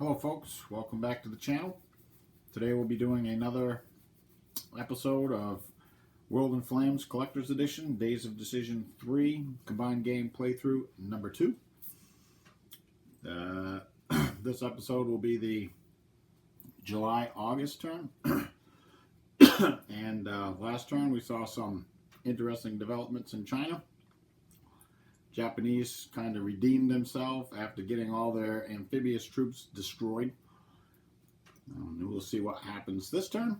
Hello folks, welcome back to the channel. Today we'll be doing another episode of World in Flames Collector's Edition, Days of Decision 3, Combined Game Playthrough number 2. This episode will be the July-August turn. And last turn we saw some interesting developments in China. Japanese kind of redeemed themselves after getting all their amphibious troops destroyed. We'll see what happens this turn.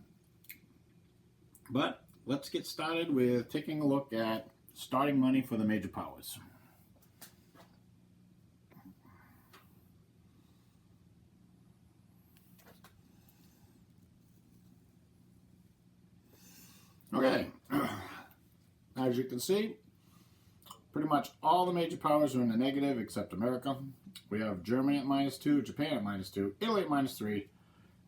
But let's get started with taking a look at starting money for the major powers. Okay, as you can see, pretty much all the major powers are in the negative except America. We have Germany at -2, Japan at -2, Italy at -3,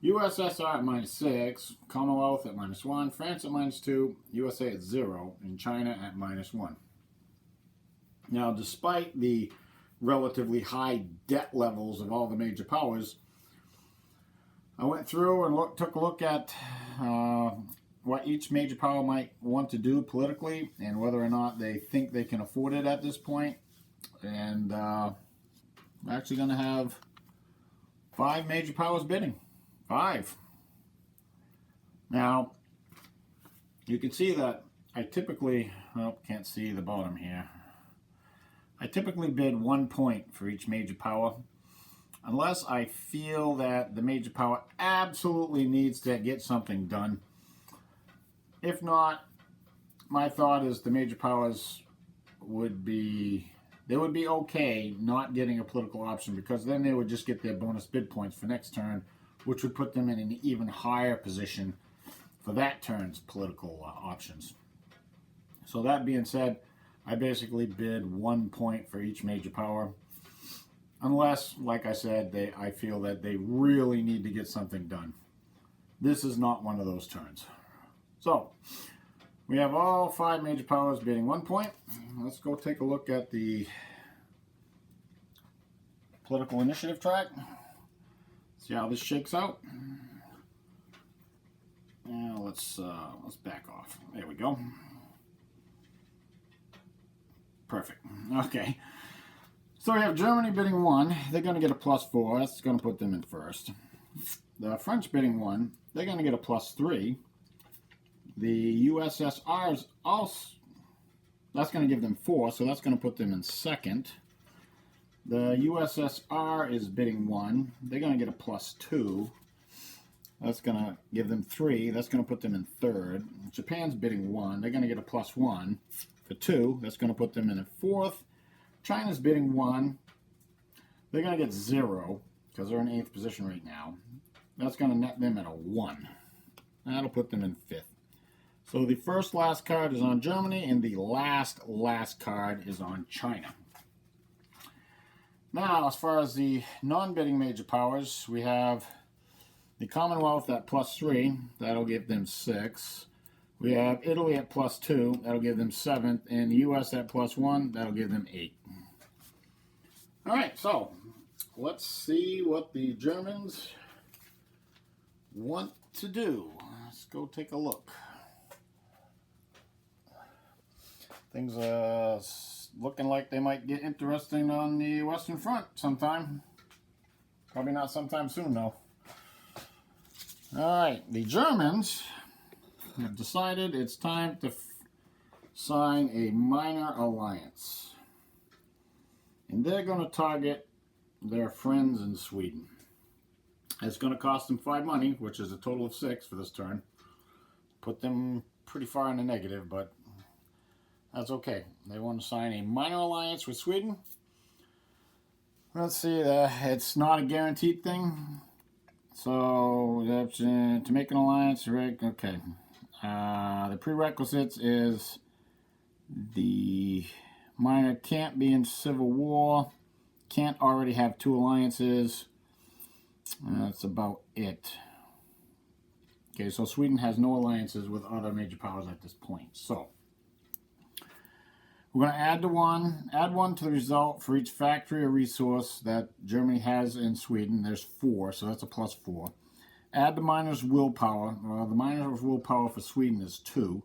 USSR at -6, Commonwealth at -1, France at -2, USA at 0, and China at -1. Now, despite the relatively high debt levels of all the major powers, I went through and took a look at what each major power might want to do politically and whether or not they think they can afford it at this point. And I'm actually going to have 5 major powers bidding. 5. Now, you can see that I typically, well, can't see the bottom here. I typically bid 1 point for each major power, unless I feel that the major power absolutely needs to get something done. If not, my thought is the major powers would be okay not getting a political option, because then they would just get their bonus bid points for next turn, which would put them in an even higher position for that turn's political options. So that being said, I basically bid 1 point for each major power, unless, like I said, I feel that they really need to get something done. This is not one of those turns. So, we have all 5 major powers bidding 1 point. Let's go take a look at the political initiative track. See how this shakes out. Now let's back off. There we go. Perfect. Okay. So we have Germany bidding 1. They're going to get a +4. That's going to put them in first. The French bidding 1. They're going to get a +3. The USSR is also, that's going to give them 4, so that's going to put them in second. The USSR is bidding 1. They're going to get a +2. That's going to give them 3. That's going to put them in third. Japan's bidding 1. They're going to get a +1 for 2. That's going to put them in fourth. China's bidding 1. They're going to get 0 because they're in 8th position right now. That's going to net them at a 1. That'll put them in 5th. So the last card is on Germany, and the last card is on China. Now, as far as the non-bidding major powers, we have the Commonwealth at +3. That'll give them 6. We have Italy at +2. That'll give them 7th. And the US at +1. That'll give them 8. All right, so let's see what the Germans want to do. Let's go take a look. Things are looking like they might get interesting on the Western Front sometime. Probably not sometime soon, though. Alright, the Germans have decided it's time to sign a minor alliance. And they're going to target their friends in Sweden. It's going to cost them 5 money, which is a total of 6 for this turn. Put them pretty far in the negative, but that's okay. They want to sign a minor alliance with Sweden. Let's see, it's not a guaranteed thing. So, to make an alliance, okay. The prerequisites is the minor can't be in civil war, can't already have 2 alliances. That's about it. Okay, so Sweden has no alliances with other major powers at this point. So, We're going to add one to the result for each factory or resource that Germany has in Sweden. There's 4, so that's a +4. Add the miner's willpower. The miner's willpower for Sweden is 2,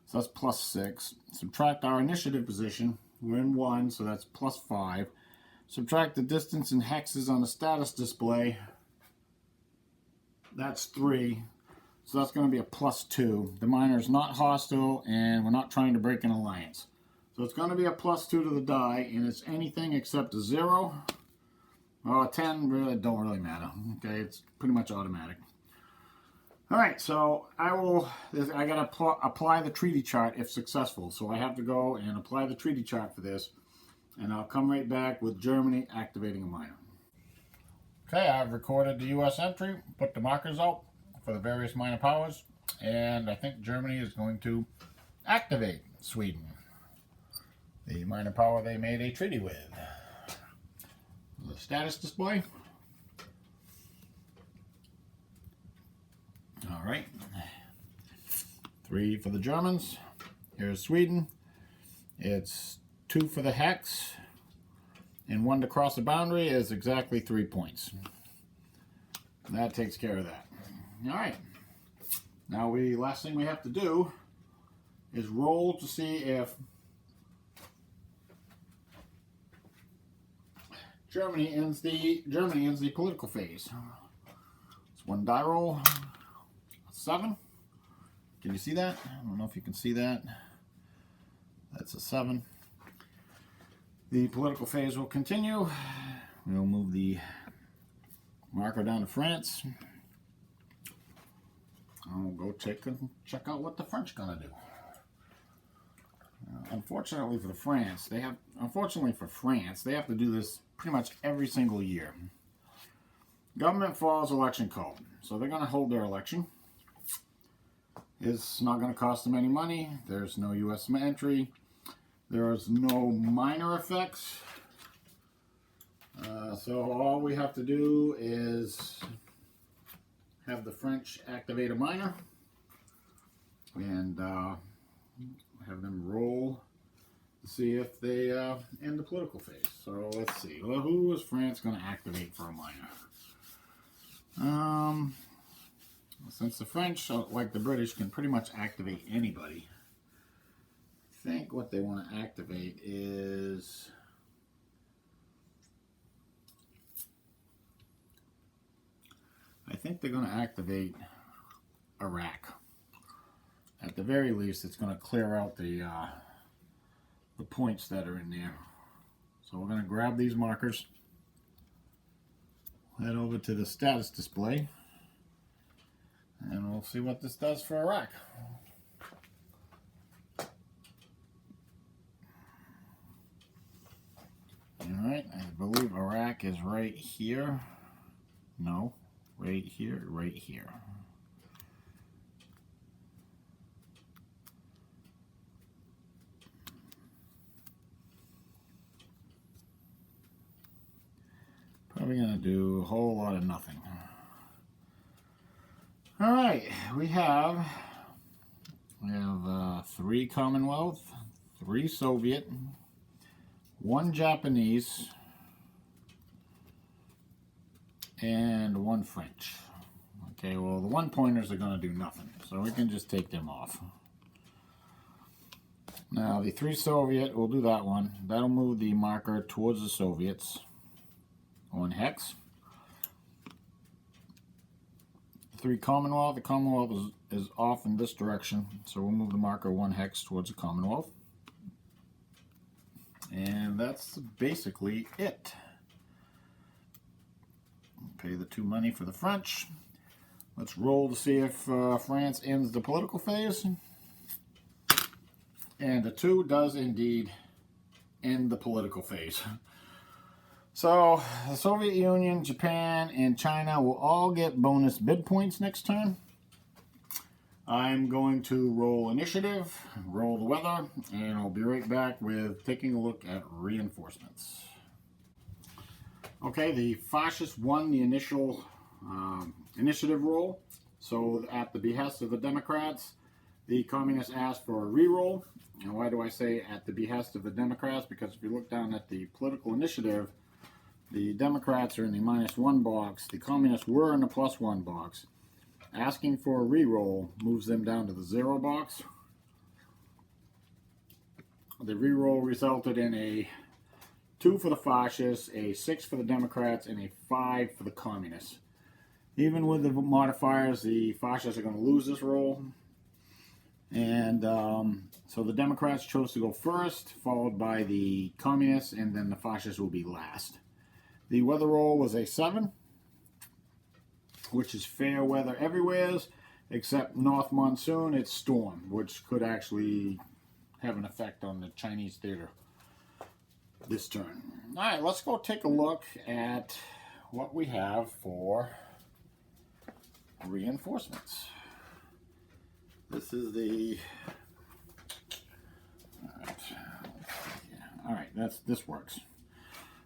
so that's +6. Subtract our initiative position. We're in 1, so that's +5. Subtract the distance in hexes on the status display. That's 3. So that's going to be a +2. The miner is not hostile, and we're not trying to break an alliance. So it's going to be a +2 to the die, and it's anything except a 0 or a 10. Really don't really matter. Okay, it's pretty much automatic. All right, so I got to apply the treaty chart if successful. So I have to go and apply the treaty chart for this, and I'll come right back with Germany activating a miner. Okay, I've recorded the U.S. entry, put the markers out for the various minor powers, and I think Germany is going to activate Sweden, the minor power they made a treaty with. The status display. All right, 3 for the Germans. Here's Sweden. It's 2 for the hex, and 1 to cross the boundary is exactly 3 points. That takes care of that. All right. Now last thing we have to do is roll to see if Germany ends the political phase. It's 1 die roll. 7. Can you see that? I don't know if you can see that. That's a 7. The political phase will continue. We'll move the marker down to France. I'll go check out what the French gonna do. Unfortunately for France, they have to do this pretty much every single year. Government follows election code, so they're gonna hold their election. It's not going to cost them any money. There's no U.S. entry. There's no minor effects. So all we have to do is have the French activate a minor and have them roll to see if they end the political phase. So let's see. Well, who is France going to activate for a minor? Since the French, like the British, can pretty much activate anybody, I think what they want to activate is they're going to activate Iraq. At the very least, it's going to clear out the points that are in there. So we're going to grab these markers, head over to the status display, and we'll see what this does for Iraq. Alright, I believe Iraq is right here. No, right here, right here. Probably going to do a whole lot of nothing. All right, we have 3 Commonwealth, 3 Soviet, 1 Japanese, and 1 French. Okay, well, the 1 pointers are going to do nothing, so we can just take them off. Now, the 3 Soviet, we'll do that one. That'll move the marker towards the Soviets. 1 hex. 3 Commonwealth. The Commonwealth is off in this direction, so we'll move the marker 1 hex towards the Commonwealth. And that's basically it. Pay the 2 money for the French. Let's roll to see if France ends the political phase. And the 2 does indeed end the political phase. So, the Soviet Union, Japan, and China will all get bonus bid points next turn. I'm going to roll initiative, roll the weather, and I'll be right back with taking a look at reinforcements. Okay, the fascists won the initial initiative roll. So, at the behest of the Democrats, The communists asked for a re-roll. And why do I say at the behest of the Democrats? Because if you look down at the political initiative, the Democrats are in the -1 box. The communists were in the +1 box. Asking for a re-roll moves them down to the 0 box. The re-roll resulted in a 2 for the fascists, a 6 for the Democrats, and a 5 for the communists. Even with the modifiers, the fascists are going to lose this roll. And so the Democrats chose to go first, followed by the communists, and then the fascists will be last. The weather roll was a 7, which is fair weather everywhere, except north monsoon, it's storm, which could actually have an effect on the Chinese theater this turn. All right, let's go take a look at what we have for reinforcements. This is the, all right, this works.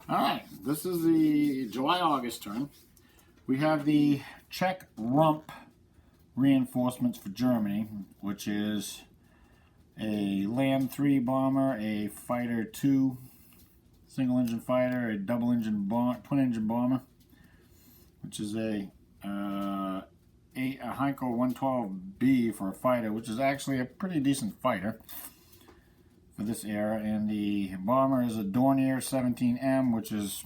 All right, this is the July-August turn. We have the Czech rump reinforcements for Germany, which is a Land 3 bomber, a Fighter 2 single-engine fighter, a double-engine twin-engine bomber, which is a Heinkel 112B for a fighter, which is actually a pretty decent fighter for this era. And the bomber is a Dornier 17M, which is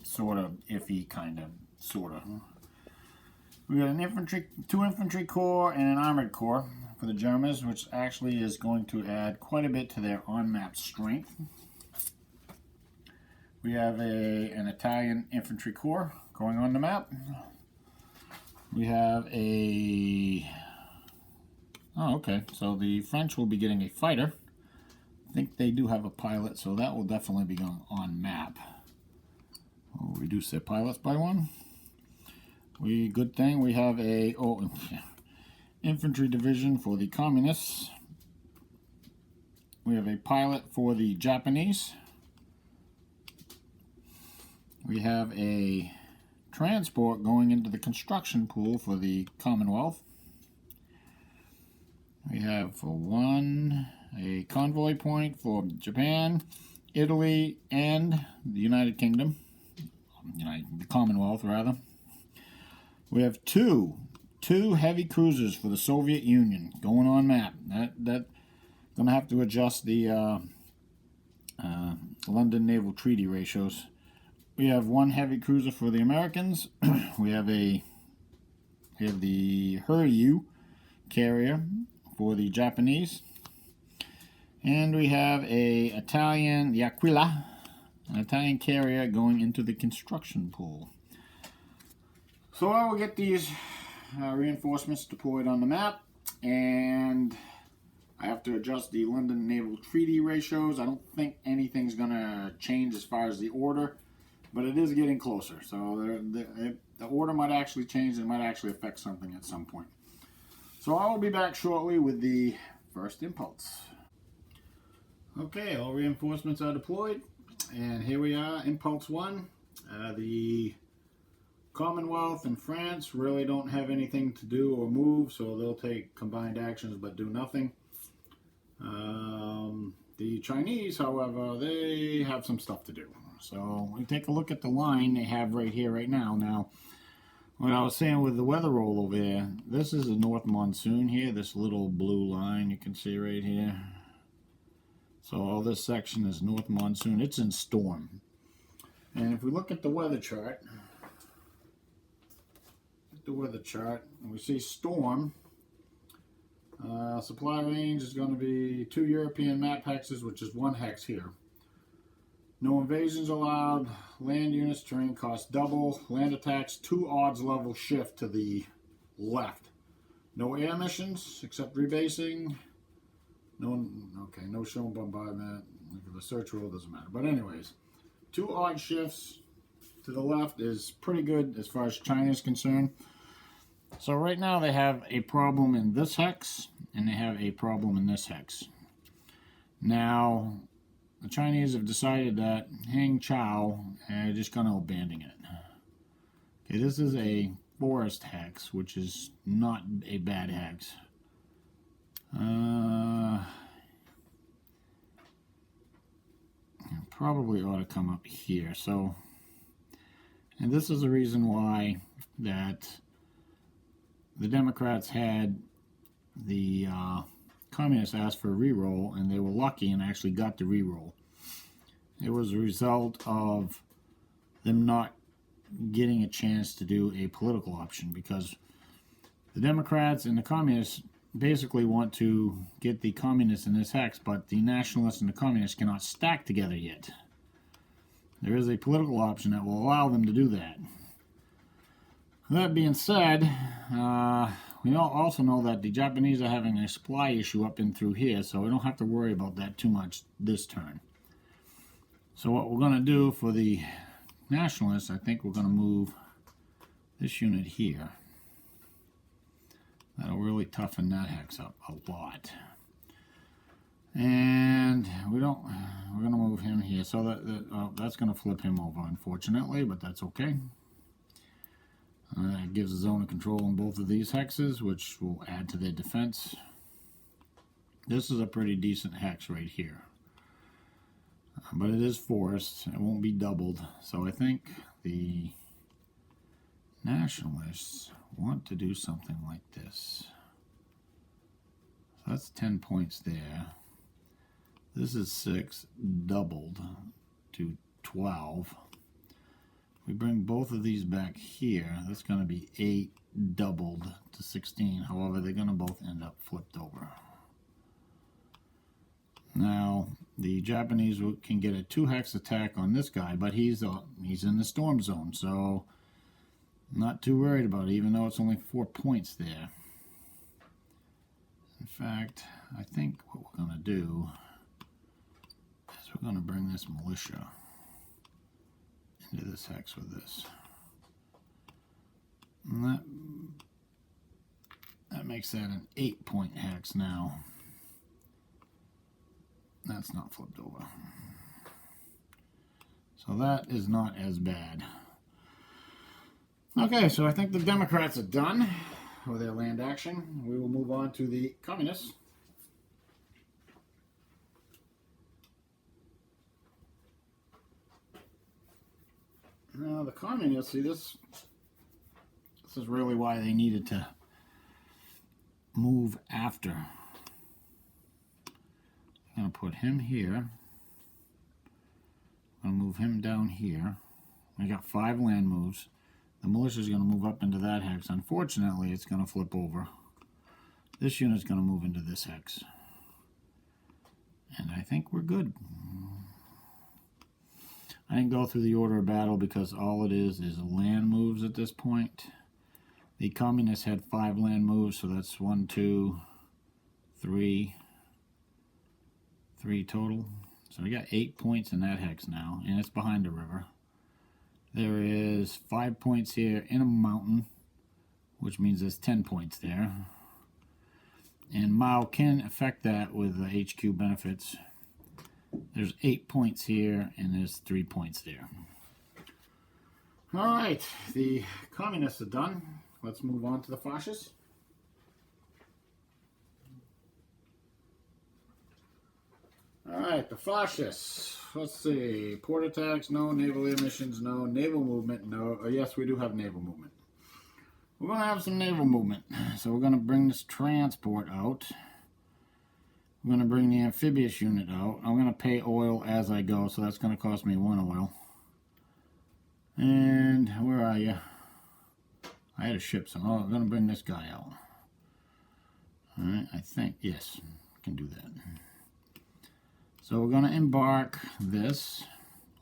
sort of iffy, kind of, sort of. We got an 2 infantry corps and an armored corps for the Germans, which actually is going to add quite a bit to their on-map strength. We have an Italian infantry corps going on the map. We have oh, okay, so the French will be getting a fighter. I think they do have a pilot, so that will definitely be going on map. We'll reduce their pilots by 1. Good thing we have a infantry division for the communists. We have a pilot for the Japanese. We have a transport going into the construction pool for the Commonwealth. We have for 1 a convoy point for Japan, Italy, and the United Kingdom. The Commonwealth, rather. We have two heavy cruisers for the Soviet Union going on map. That gonna have to adjust the London Naval Treaty ratios. We have 1 heavy cruiser for the Americans. we have the Hiryu carrier for the Japanese. And we have the Aquila, an Italian carrier going into the construction pool. So I will get these reinforcements deployed on the map, and I have to adjust the London Naval Treaty ratios. I don't think anything's going to change as far as the order, but it is getting closer. So the order might actually change and might actually affect something at some point. So I will be back shortly with the first impulse. Okay, all reinforcements are deployed, and here we are, impulse 1. The Commonwealth and France really don't have anything to do or move, so they'll take combined actions but do nothing. The Chinese, however, they have some stuff to do. So we take a look at the line they have right here, right now. Now, what I was saying with the weather roll over there, this is a north monsoon here, this little blue line you can see right here. So all this section is north monsoon. It's in storm. And if we look at the weather chart, we see storm. Supply range is going to be 2 European map hexes, which is 1 hex here. No invasions allowed. Land units, terrain cost double. Land attacks, 2 odds level shift to the left. No air missions except rebasing. No shown bombardment. The search roll doesn't matter. But anyways, 2 odd shifts to the left is pretty good as far as China is concerned. So right now they have a problem in this hex, and they have a problem in this hex. Now, the Chinese have decided that Hangzhou are just going to abandon it. Okay, this is a forest hex, which is not a bad hex. Probably ought to come up here. So, and this is the reason why that the Democrats had the communists ask for a re-roll, and they were lucky and actually got the re-roll. It was a result of them not getting a chance to do a political option, because the Democrats and the communists basically want to get the communists in this hex, but the nationalists and the communists cannot stack together yet. There is a political option that will allow them to do that. That being said, we also know that the Japanese are having a supply issue up in through here, so we don't have to worry about that too much this turn. So what we're going to do for the nationalists, I think we're going to move this unit here. That'll really toughen that hex up a lot. And we're going to move him here. So that's going to flip him over, unfortunately, but that's okay. It gives a zone of control in both of these hexes, which will add to their defense. This is a pretty decent hex right here. But it is forced. It won't be doubled. So I think the nationalists want to do something like this. So that's 10 points there. This is 6 doubled to 12. We bring both of these back here. That's going to be 8 doubled to 16. However, they're going to both end up flipped over. Now, the Japanese can get a 2-hex attack on this guy, but he's in the storm zone, so I'm not too worried about it, even though it's only 4 points there. In fact, I think what we're going to do is we're going to bring this militia into this hex with this. And that makes that an 8-point hex now. That's not flipped over. So that is not as bad. Okay, so I think the Democrats are done with their land action. We will move on to the communists. Now the communists, see this is really why they needed to move after. I'm going to put him here. I'm going to move him down here. I got 5 land moves. The militia is going to move up into that hex. Unfortunately, it's going to flip over. This unit is going to move into this hex. And I think we're good. I didn't go through the order of battle because all it is land moves at this point. The communists had 5 land moves, so that's 1, 2, 3. 3 total. So we got 8 points in that hex now, and it's behind the river. There is 5 points here in a mountain, which means there's 10 points there. And Mao can affect that with the HQ benefits. There's 8 points here, and there's 3 points there. All right, the communists are done. Let's move on to the fascists. Alright, the fascists. Let's see. Port attacks, no. Naval missions, no. Naval movement, no. Yes, we do have naval movement. We're going to have some naval movement. So we're going to bring this transport out. We're going to bring the amphibious unit out. I'm going to pay oil as I go, so that's going to cost me 1 oil. And where are you? I had a ship, so I'm going to bring this guy out. Alright, I think, yes, I can do that. So we're going to embark this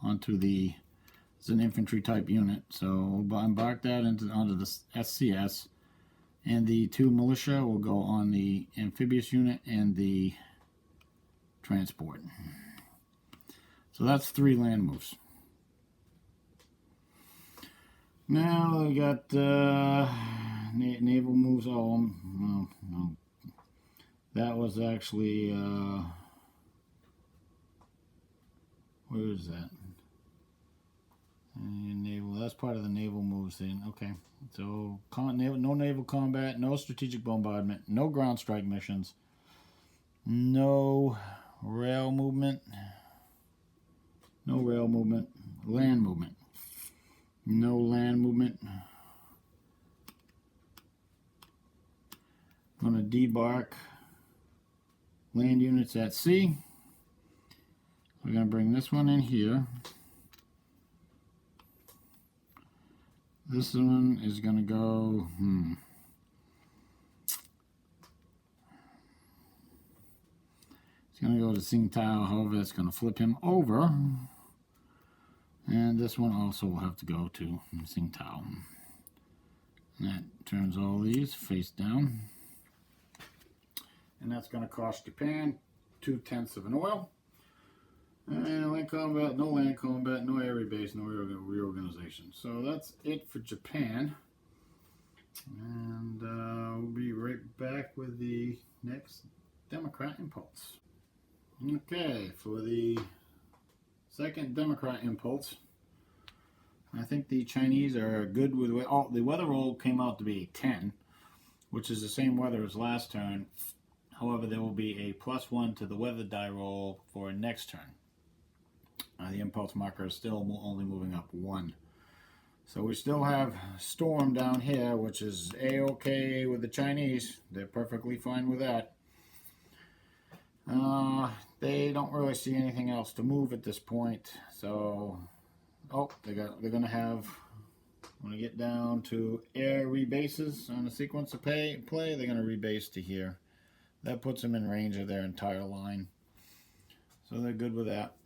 onto it's an infantry type unit. So we'll embark that onto the SCS, and the 2 militia will go on the amphibious unit and the transport. So that's 3 land moves. Now we got naval moves. Oh, no. That was actually... where is that? Naval. That's part of the naval moves thing. Okay. So no naval combat, no strategic bombardment, no ground strike missions. No rail movement. No rail movement. Land movement. No land movement. Going to debark land units at sea. We're going to bring this one in here. This one is going to go, It's going to go to Tsingtao, however, that's going to flip him over. And this one also will have to go to Tsingtao. That turns all these face down. And that's going to cost Japan 2/10 of an oil. And land combat, no land combat, no area base, no reorganization. So that's it for Japan. And we'll be right back with the next Democrat impulse. Okay, for the second Democrat impulse, I think the Chinese are good with the weather roll came out to be 10, which is the same weather as last turn. However, there will be a +1 to the weather die roll for next turn. The impulse marker is still only moving up 1. So we still have storm down here, which is A-OK with the Chinese. They're perfectly fine with that. They don't really see anything else to move at this point. So, they're going to have, when we get down to air rebases on the sequence of play, they're going to rebase to here. That puts them in range of their entire line. So they're good with that.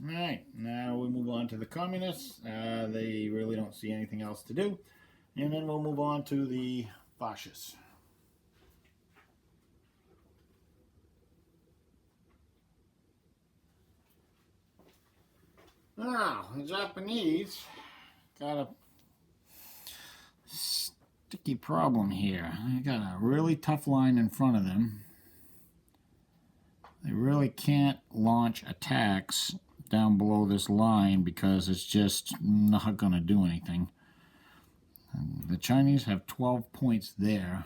Alright, now we move on to the communists. They really don't see anything else to do. And then we'll move on to the fascists. Now, the Japanese got a sticky problem here. They got a really tough line in front of them. They really can't launch attacks down below this line because it's just not going to do anything. And the Chinese have 12 points there.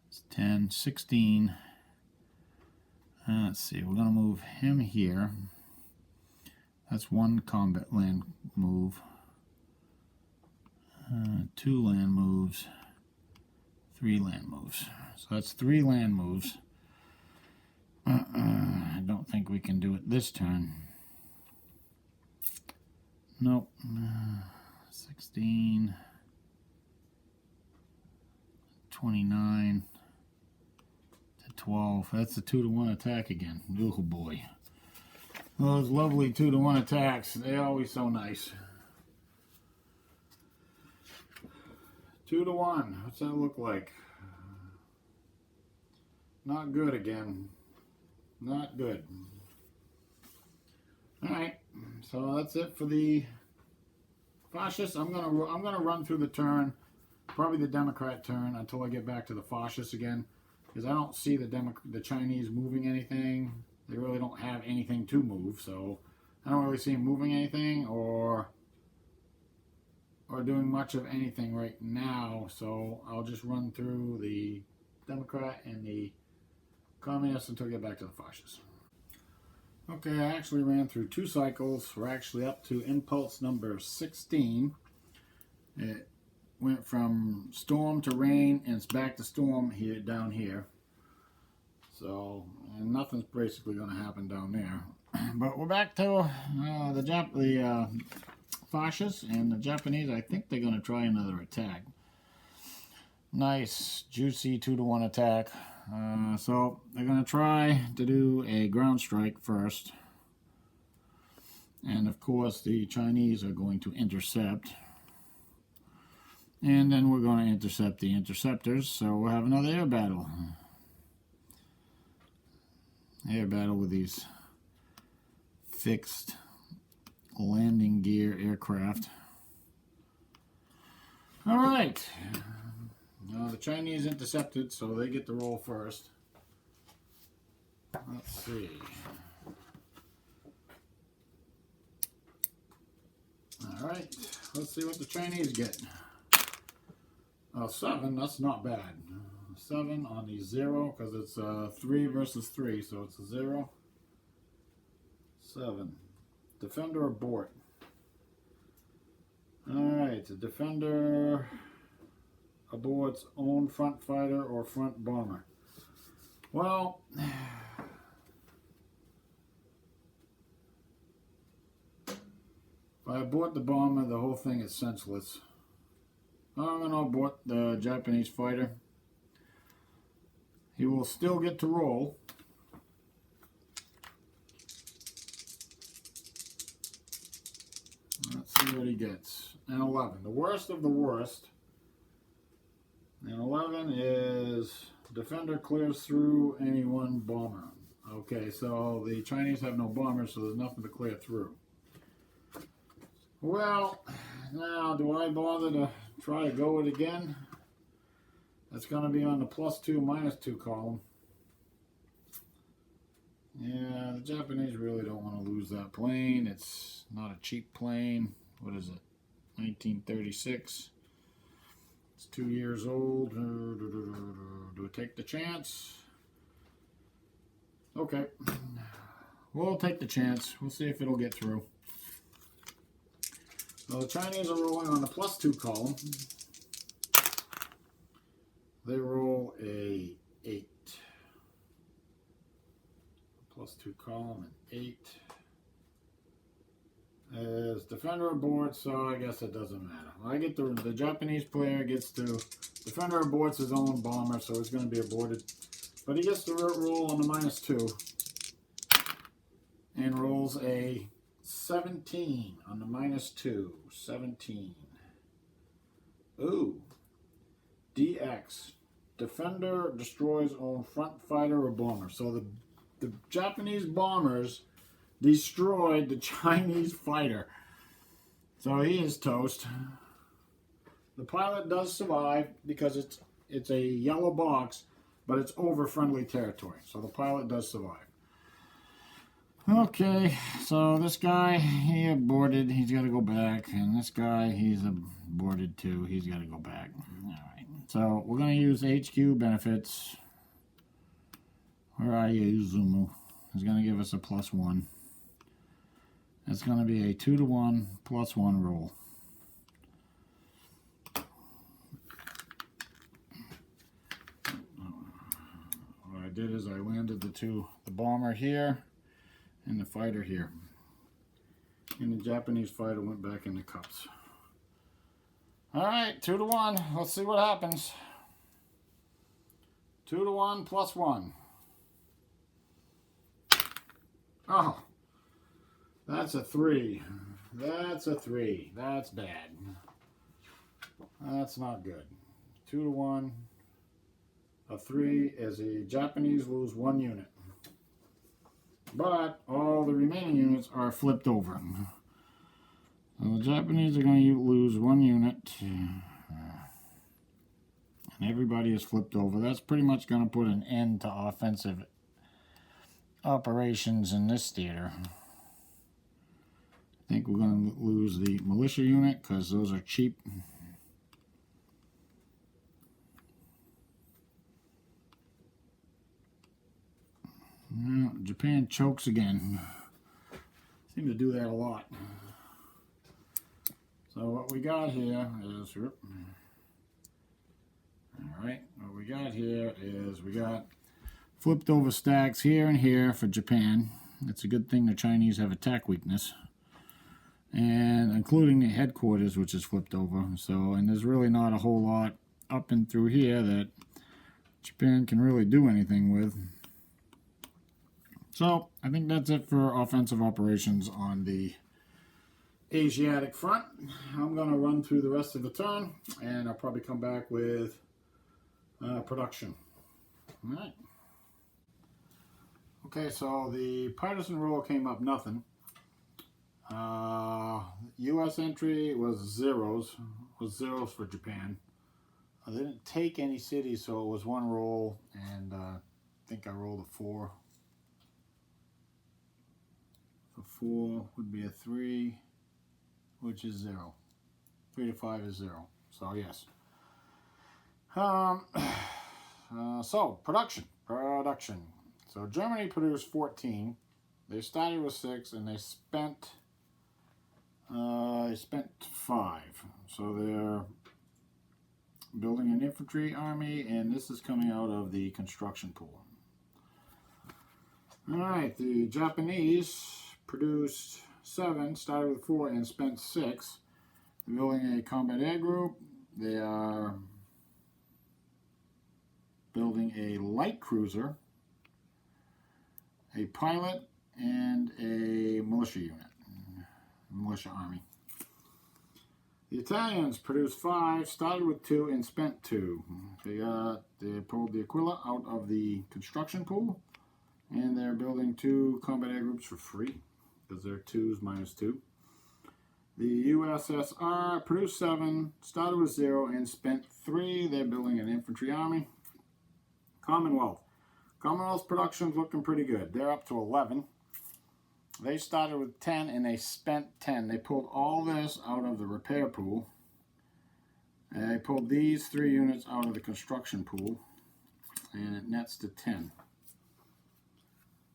It's 10, 16. Let's see, we're going to move him here. That's 1 combat land move. 2 land moves. 3 land moves. So that's 3 land moves. I don't think we can do it this turn. Nope. 16. 29. To 12. That's a 2-to-1 attack again. Oh boy. Those lovely 2-to-1 attacks. They're always so nice. 2-to-1. What's that look like? Not good again. Not good. Alright, so that's it for the fascists. I'm gonna run through the turn, probably the Democrat turn, until I get back to the fascists again, because I don't see the Chinese moving anything. They really don't have anything to move, so I don't really see them moving anything or doing much of anything right now. So I'll just run through the Democrat and the Communists until we get back to the fascists. Okay, I actually ran through 2 cycles. We're actually up to impulse number 16. It went from storm to rain, and it's back to storm here down here. So, and nothing's basically going to happen down there. But we're back to the fascists, and the Japanese. I think they're going to try another attack. Nice, juicy 2-to-1 attack. So they're going to try to do a ground strike first. And of course the Chinese are going to intercept. And then we're going to intercept the interceptors. So we'll have another air battle. Air battle with these fixed landing gear aircraft. Alright. The Chinese intercepted, so they get the roll first. Let's see. Alright, let's see what the Chinese get. 7, that's not bad. 7 on the 0 because it's 3 versus 3, so it's a 0. 7. Defender abort. Alright, the defender aborts own front fighter or front bomber. Well, if I abort the bomber, the whole thing is senseless. I'm going to abort the Japanese fighter. He will still get to roll. Let's see what he gets. An 11. The worst of the worst. An 11 is defender clears through any one bomber. Okay, so the Chinese have no bombers, so there's nothing to clear through. Well, now do I bother to try to go it again? That's going to be on the +2, -2 column. Yeah, the Japanese really don't want to lose that plane. It's not a cheap plane. What is it? 1936. It's 2 years old. Do we take the chance? Okay. We'll take the chance. We'll see if it'll get through. So the Chinese are rolling on the +2 column. They roll a 8. +2 column and 8. As defender aboard, so I guess it doesn't matter. I get the Japanese player gets to defender aborts his own bomber, so it's going to be aborted. But he gets to roll on the -2 and rolls a 17 on the -2. 17. Ooh. DX. Defender destroys own front fighter or bomber. So the Japanese bombers destroyed the Chinese fighter. So he is toast. The pilot does survive because it's a yellow box, but it's over friendly territory. So the pilot does survive. Okay, so this guy, he aborted. He's got to go back. And this guy, he's aborted too. He's got to go back. All right. So we're going to use HQ benefits. Where are you, Zumu? He's going to give us a +1. It's going to be a 2-to-1 +1 roll. What I did is I landed the bomber here and the fighter here. And the Japanese fighter went back in the cups. Alright, 2-to-1. Let's see what happens. 2-to-1 +1. Oh, that's a 3. That's a 3. That's bad. That's not good. 2-to-1. A 3 as the Japanese lose 1 unit. But all the remaining units are flipped over. So the Japanese are going to lose 1 unit. And everybody is flipped over. That's pretty much going to put an end to offensive operations in this theater. I think we're going to lose the militia unit because those are cheap. Well, Japan chokes again. Seem to do that a lot. So what we got here is, alright, what we got here is we got flipped over stacks here and here for Japan. It's a good thing the Chinese have attack weakness. And including the headquarters, which is flipped over. So, and there's really not a whole lot up and through here that Japan can really do anything with. So, I think that's it for offensive operations on the Asiatic front. I'm going to run through the rest of the turn, and I'll probably come back with production. All right. Okay, so the partisan roll came up nothing. U.S. entry was zeros for Japan. They didn't take any cities, so it was 1 roll, and I think I rolled a 4. So 4 would be a 3, which is 0. 3 to 5 is 0. So yes. So, production. So Germany produced 14. They started with 6, and they spent 5. So they're building an infantry army, and this is coming out of the construction pool. All right, the Japanese produced 7, started with 4, and spent 6. They're building a combat air group. They are building a light cruiser, a pilot, and a militia unit, militia army. The Italians produced 5, started with 2, and spent 2. They pulled the Aquila out of the construction pool, and they're building 2 combat air groups for free, because they're 2s minus 2. The USSR produced 7, started with 0, and spent 3. They're building an infantry army. Commonwealth's production's looking pretty good. They're up to 11. They started with 10, and they spent 10. They pulled all this out of the repair pool. And they pulled these 3 units out of the construction pool, and it nets to 10.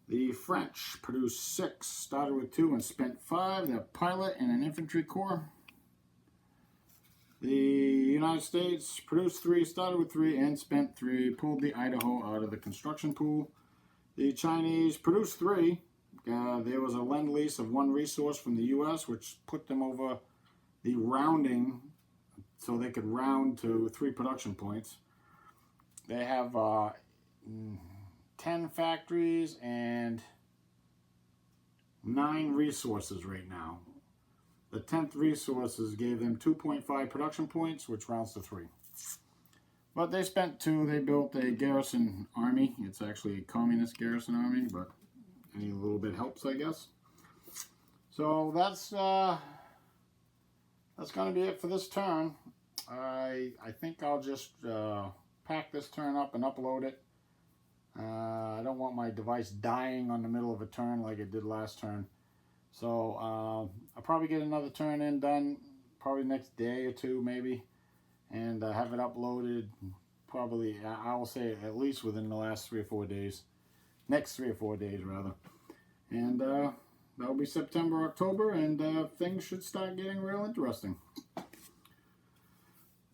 The French produced 6, started with 2, and spent 5. They're pilot and an infantry corps. The United States produced 3, started with 3, and spent 3. Pulled the Idaho out of the construction pool. The Chinese produced 3. There was a lend-lease of 1 resource from the U.S., which put them over the rounding, so they could round to 3 production points. They have 10 factories and 9 resources right now. The 10th resources gave them 2.5 production points, which rounds to 3. But they spent 2. They built a garrison army. It's actually a communist garrison army, but any little bit helps, I guess. So that's going to be it for this turn. I think I'll just pack this turn up and upload it. I don't want my device dying on the middle of a turn like it did last turn. So I'll probably get another turn in done probably next day or 2 maybe, and have it uploaded probably, I will say, at least within the last 3 or 4 days. Next 3 or 4 days rather. And that'll be September, October, and things should start getting real interesting.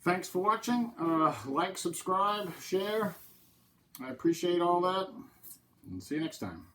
Thanks for watching. Like, subscribe, share. I appreciate all that, and see you next time.